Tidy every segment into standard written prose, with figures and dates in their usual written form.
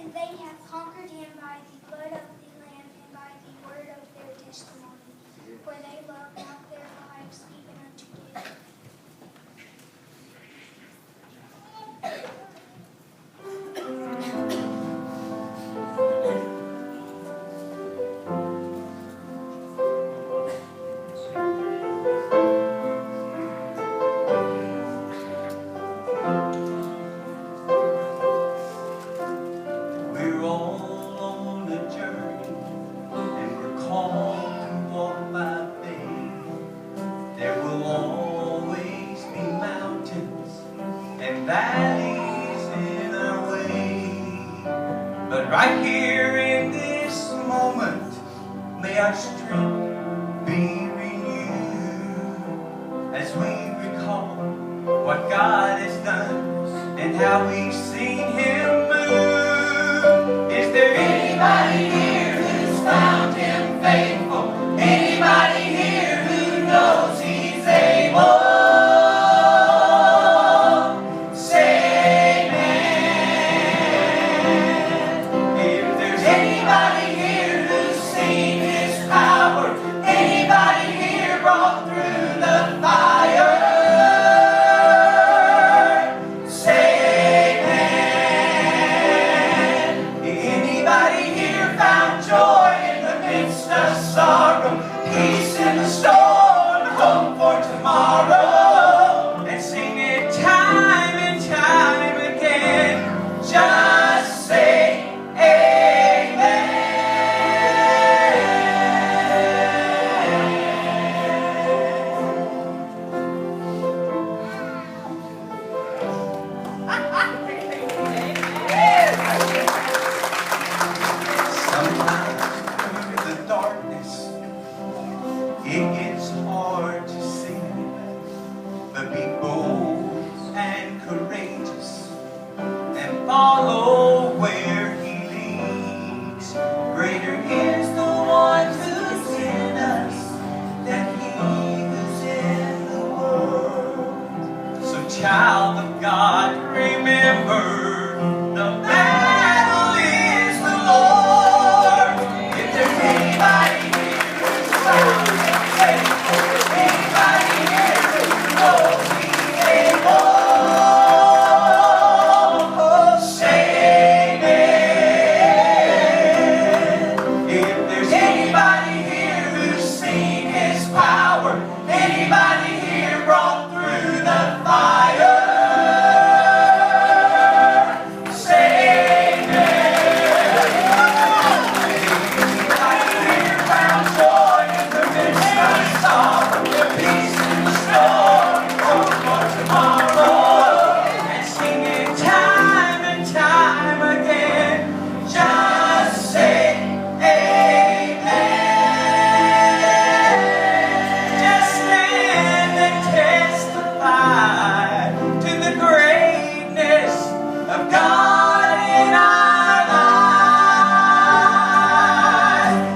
And they have conquered him by the blood of the Lamb and by the word of their testimony. For they love not their lives even unto death. We're all on a journey, and we're called to walk by faith. There will always be mountains and valleys in our way. But right here in this moment, may our strength be renewed as we recall what God has done and how we've seen Him move. Is there anybody here who's found Him faithful? Anybody here who knows He's able? Say amen. If there's anybody here who's seen His power, anybody here brought through the fire, say amen. Anybody here found joy in the midst of sorrow, peace in the storm, hope for tomorrow, and sing it time and time again? Just say amen. Sometimes through the darkness, it gets hard to see, but be bold and courageous and follow where He leads. Greater is the one who's in us than he who's in the world. So, child of God, remember, the battle is the Lord. If there's anybody here who's found Him faithful, anybody here who knows He's able, say amen. If there's anybody here who's seen His power, anybody here brought through the fire, say amen. Anybody here found joy in the midst of sorrow, peace in the storm, hope for tomorrow, and sing it time and time again? Just say amen. Just stand and testify to the greatness of God in our lives.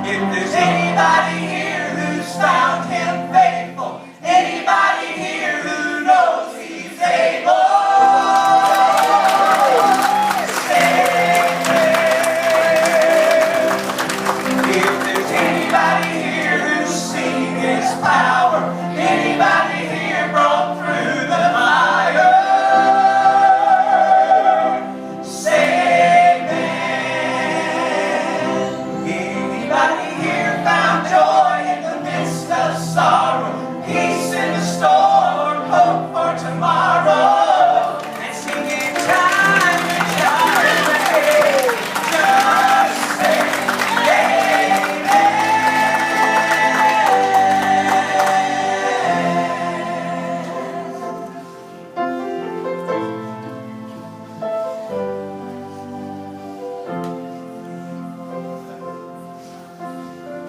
If there's anybody here who's found Him faithful, anybody here who knows He's able, say amen. If there's anybody here who's seen His power, anybody here brought through the fire, say amen. Anybody here found joy in the midst of sorrow, peace in the storm, hope for tomorrow, and singing time and time again? Just say amen.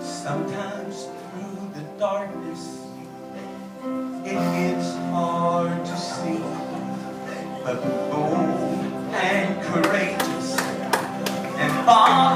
Sometimes through the darkness, it gets hard to see, but bold and courageous and follow